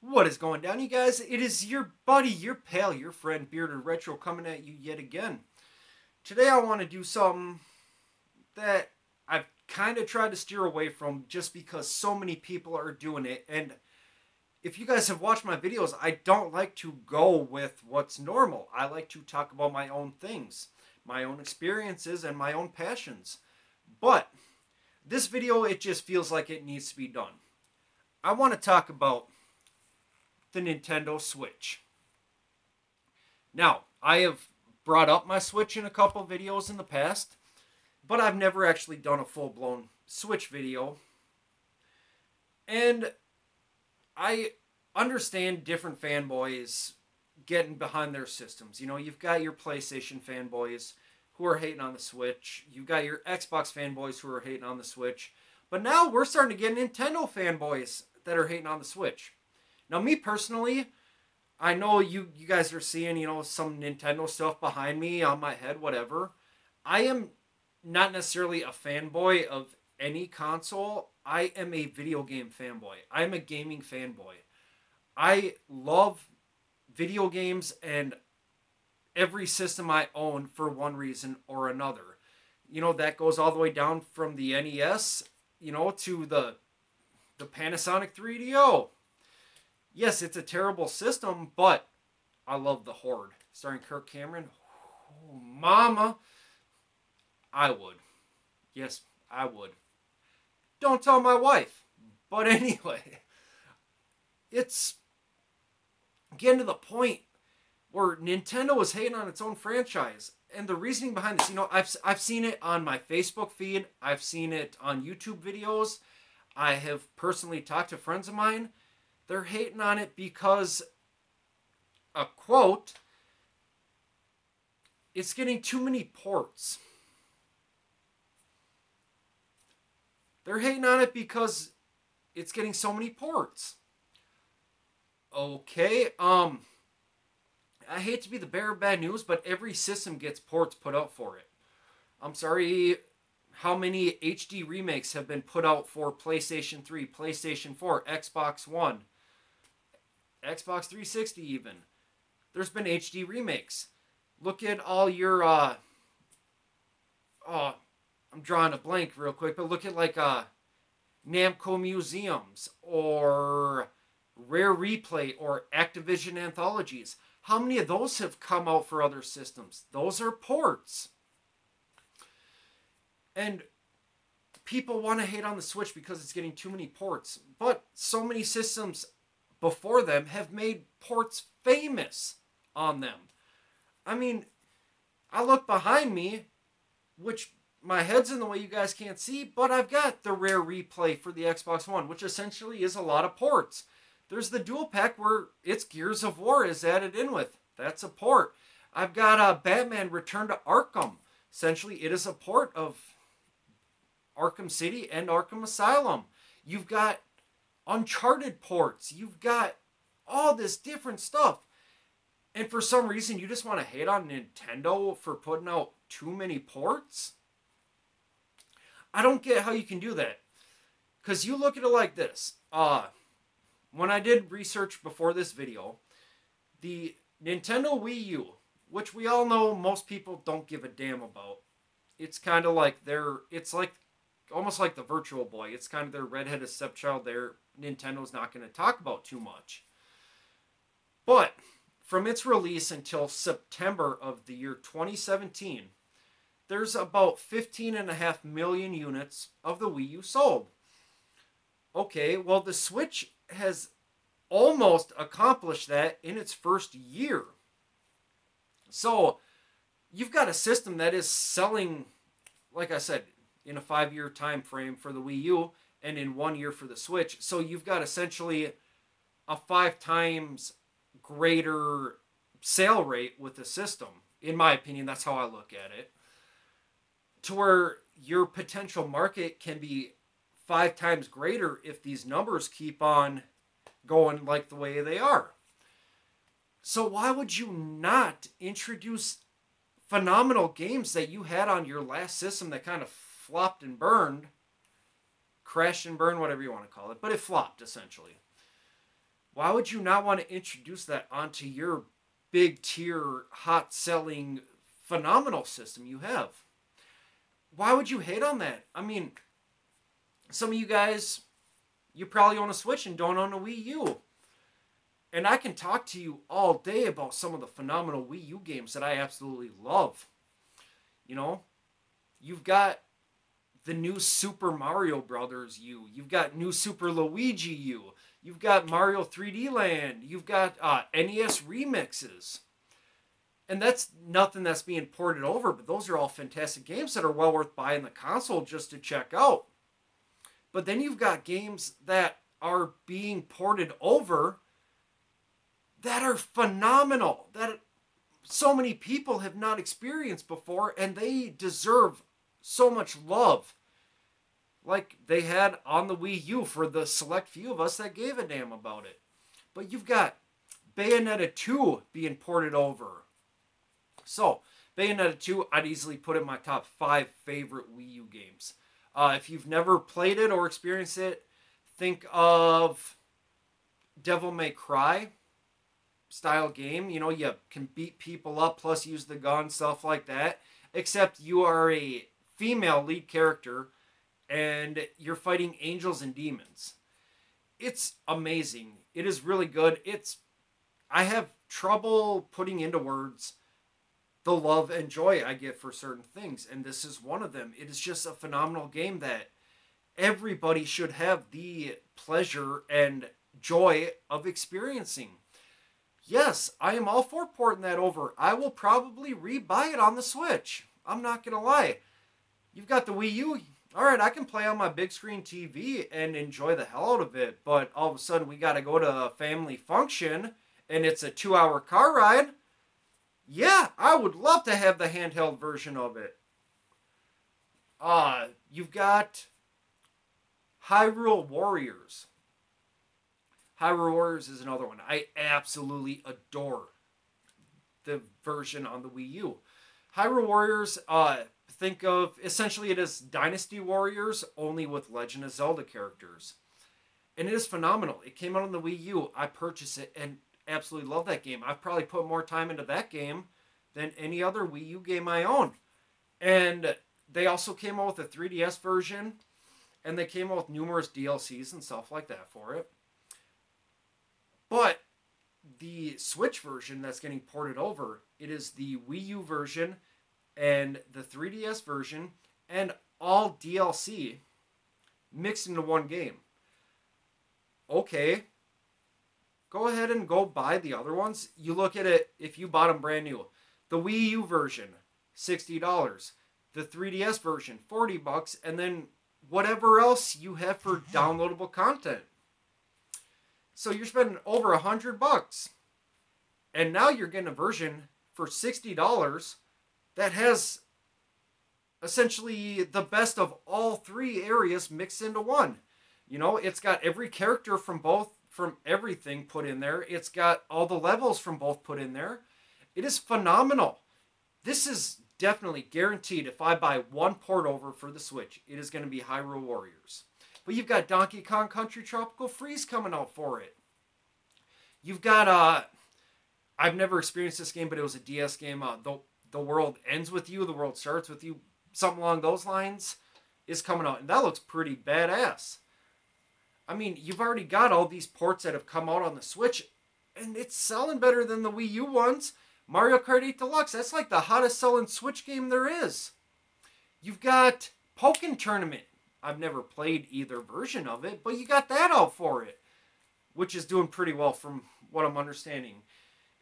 What is going down, you guys? It is your buddy, your pal, your friend, Bearded Retro coming at you yet again. Today I want to do something that I've kind of tried to steer away from just because so many people are doing it. And if you guys have watched my videos, I don't like to go with what's normal. I like to talk about my own things, my own experiences, and my own passions. But this video, it just feels like it needs to be done. I want to talk about the Nintendo Switch. Now, I have brought up my Switch in a couple videos in the past, but I've never actually done a full-blown Switch video. And I understand different fanboys getting behind their systems. You know, you've got your PlayStation fanboys who are hating on the Switch. You've got your Xbox fanboys who are hating on the Switch. But now we're starting to get Nintendo fanboys that are hating on the Switch. Now, me personally, I know you guys are seeing, some Nintendo stuff behind me, on my head, whatever. I am not necessarily a fanboy of any console. I am a video game fanboy. I am a gaming fanboy. I love video games and every system I own for one reason or another. That goes all the way down from the NES, to the Panasonic 3DO. Yes, it's a terrible system, but I love The Horde. Starring Kirk Cameron. Oh, mama. I would. Yes, I would. Don't tell my wife. But anyway, it's getting to the point where Nintendo is hating on its own franchise. And the reasoning behind this, I've seen it on my Facebook feed. I've seen it on YouTube videos. I have personally talked to friends of mine. They're hating on it because, a quote, it's getting too many ports. They're hating on it because it's getting so many ports. Okay, I hate to be the bearer of bad news, but every system gets ports put out for it. I'm sorry, how many HD remakes have been put out for PlayStation 3, PlayStation 4, Xbox One, Xbox 360 even. There's been HD remakes. Look at all your, I'm drawing a blank real quick, but look at like Namco Museums or Rare Replay or Activision Anthologies. How many of those have come out for other systems? Those are ports. And people want to hate on the Switch because it's getting too many ports. But so many systems before them have made ports famous on them. I mean, I look behind me, which my head's in the way you guys can't see, but I've got the Rare Replay for the Xbox One, which essentially is a lot of ports. There's the dual pack where it's Gears of War is added in with. That's a port. I've got Batman Return to Arkham. Essentially, it is a port of Arkham City and Arkham Asylum. You've got Uncharted ports. You've got all this different stuff. And for some reason, you just want to hate on Nintendo for putting out too many ports? I don't get how you can do that. Because you look at it like this. When I did research before this video, the Nintendo Wii U, which we all know most people don't give a damn about. It's kind of like it's like almost like the Virtual Boy. It's kind of their redheaded stepchild there. Nintendo's not going to talk about too much. But from its release until September of the year 2017, there's about 15.5 million units of the Wii U sold. Okay, well, the Switch has almost accomplished that in its first year. So you've got a system that is selling, like I said, in a 5-year time frame for the Wii U and in 1 year for the Switch. So you've got essentially a 5 times greater sale rate with the system. In my opinion, that's how I look at it. To where your potential market can be 5 times greater if these numbers keep on going like the way they are. So why would you not introduce phenomenal games that you had on your last system that kind of flopped and burned, crashed and burned, whatever you want to call it, but it flopped essentially. Why would you not want to introduce that onto your big tier, hot selling, phenomenal system you have? Why would you hate on that? I mean, some of you guys, you probably own a Switch and don't own a Wii U. And I can talk to you all day about some of the phenomenal Wii U games that I absolutely love. You know, you've got the new Super Mario Brothers U. You've got new Super Luigi U. You've got Mario 3D Land. You've got NES remixes. And that's nothing that's being ported over, but those are all fantastic games that are well worth buying the console just to check out. But then you've got games that are being ported over that are phenomenal, that so many people have not experienced before, and they deserve so much love. Like they had on the Wii U for the select few of us that gave a damn about it. But you've got Bayonetta 2 being ported over. So, Bayonetta 2, I'd easily put in my top 5 favorite Wii U games. If you've never played it or experienced it, think of Devil May Cry style game. You know, you can beat people up plus use the gun, stuff like that. Except you are a female lead character and you're fighting angels and demons. It's amazing. It is really good. I have trouble putting into words the love and joy I get for certain things, and this is one of them. It is just a phenomenal game that everybody should have the pleasure and joy of experiencing. Yes, I am all for porting that over. I will probably rebuy it on the Switch. I'm not going to lie. You've got the Wii U. All right, I can play on my big screen TV and enjoy the hell out of it, but all of a sudden we got to go to a family function and it's a 2-hour car ride. Yeah, I would love to have the handheld version of it. You've got Hyrule Warriors. Hyrule Warriors is another one. I absolutely adore the version on the Wii U. Hyrule Warriors, think of, essentially it is Dynasty Warriors, only with Legend of Zelda characters. And it is phenomenal. It came out on the Wii U. I purchased it and absolutely love that game. I've probably put more time into that game than any other Wii U game I own. And they also came out with a 3DS version, and they came out with numerous DLCs and stuff like that for it. But the Switch version that's getting ported over, it is the Wii U version and the 3DS version and all DLC mixed into one game. Okay, go ahead and go buy the other ones. You look at it, if you bought them brand new. The Wii U version, $60. The 3DS version, $40. And then whatever else you have for downloadable content. So you're spending over $100. And now you're getting a version for $60 that has essentially the best of all three areas mixed into one. You know, it's got every character from everything put in there. It's got all the levels from both put in there. It is phenomenal. This is definitely guaranteed. If I buy one port over for the Switch, it is going to be Hyrule Warriors. But you've got Donkey Kong Country Tropical Freeze coming out for it. You've got, I've never experienced this game, but it was a DS game. The World Ends With You, The World Starts With You, something along those lines is coming out. And that looks pretty badass. I mean, you've already got all these ports that have come out on the Switch, and it's selling better than the Wii U ones. Mario Kart 8 Deluxe, that's like the hottest selling Switch game there is. You've got Pokken Tournament. I've never played either version of it, but you got that out for it, which is doing pretty well from what I'm understanding.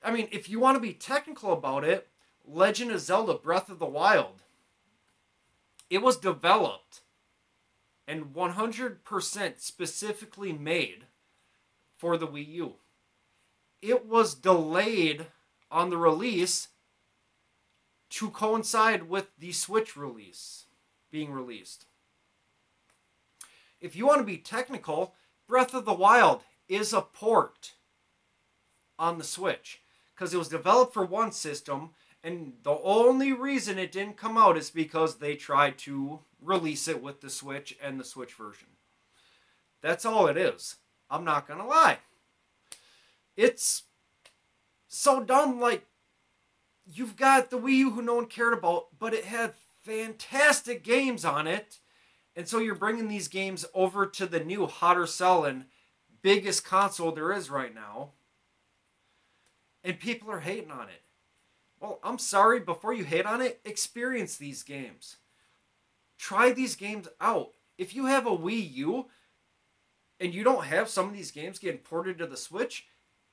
I mean, if you want to be technical about it, Legend of Zelda Breath of the Wild, it was developed and 100% specifically made for the Wii U. It was delayed on the release to coincide with the Switch release being released. If you want to be technical, Breath of the Wild is a port on the Switch because it was developed for one system, and the only reason it didn't come out is because they tried to release it with the Switch and the Switch version. That's all it is. I'm not going to lie. It's so dumb. Like, you've got the Wii U who no one cared about, but it had fantastic games on it. And so you're bringing these games over to the new, hotter selling, biggest console there is right now. And people are hating on it. Well, I'm sorry, before you hate on it, experience these games. Try these games out. If you have a Wii U and you don't have some of these games getting ported to the Switch,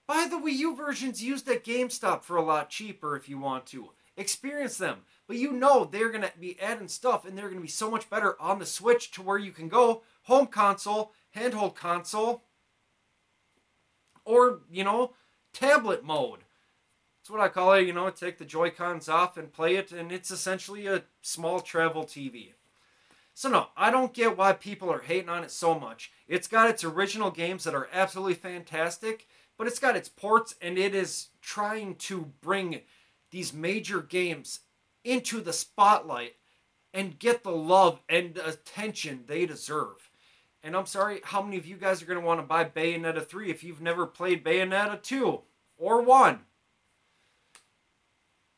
buy the Wii U versions used at GameStop for a lot cheaper if you want to. Experience them. But you know they're going to be adding stuff and they're going to be so much better on the Switch to where you can go home console, handheld console, or, tablet mode. That's what I call it, take the Joy-Cons off and play it, and it's essentially a small travel TV. So no, I don't get why people are hating on it so much. It's got its original games that are absolutely fantastic, but it's got its ports, and it is trying to bring these major games into the spotlight and get the love and attention they deserve. And I'm sorry, how many of you guys are going to want to buy Bayonetta 3 if you've never played Bayonetta 2 or 1?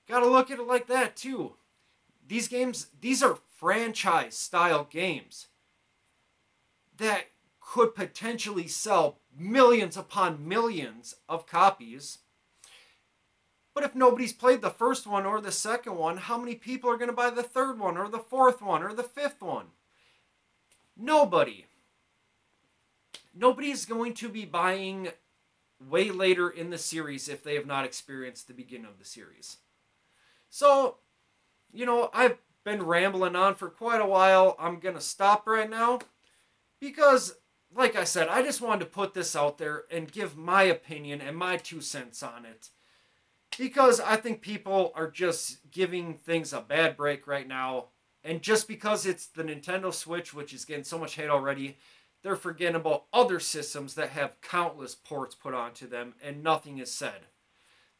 Got to look at it like that too. These games, these are franchise-style games that could potentially sell millions upon millions of copies. But if nobody's played the first one or the second one, how many people are going to buy the third one or the fourth one or the fifth one? Nobody. Nobody is going to be buying way later in the series if they have not experienced the beginning of the series. So, I've been rambling on for quite a while. I'm going to stop right now because, like I said, I just wanted to put this out there and give my opinion and my 2 cents on it. Because I think people are just giving things a bad break right now. And just because it's the Nintendo Switch, which is getting so much hate already, they're forgetting about other systems that have countless ports put onto them and nothing is said.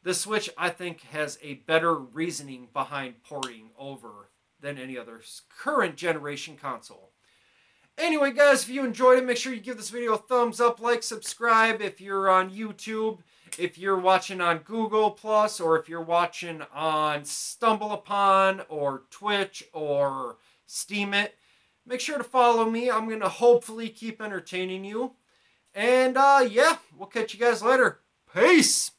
The Switch, I think, has a better reasoning behind porting over than any other current generation console. Anyway, guys, if you enjoyed it, make sure you give this video a thumbs up, like, subscribe if you're on YouTube, if you're watching on Google+, or if you're watching on StumbleUpon, or Twitch, or Steemit. Make sure to follow me. I'm going to hopefully keep entertaining you. And, yeah, we'll catch you guys later. Peace!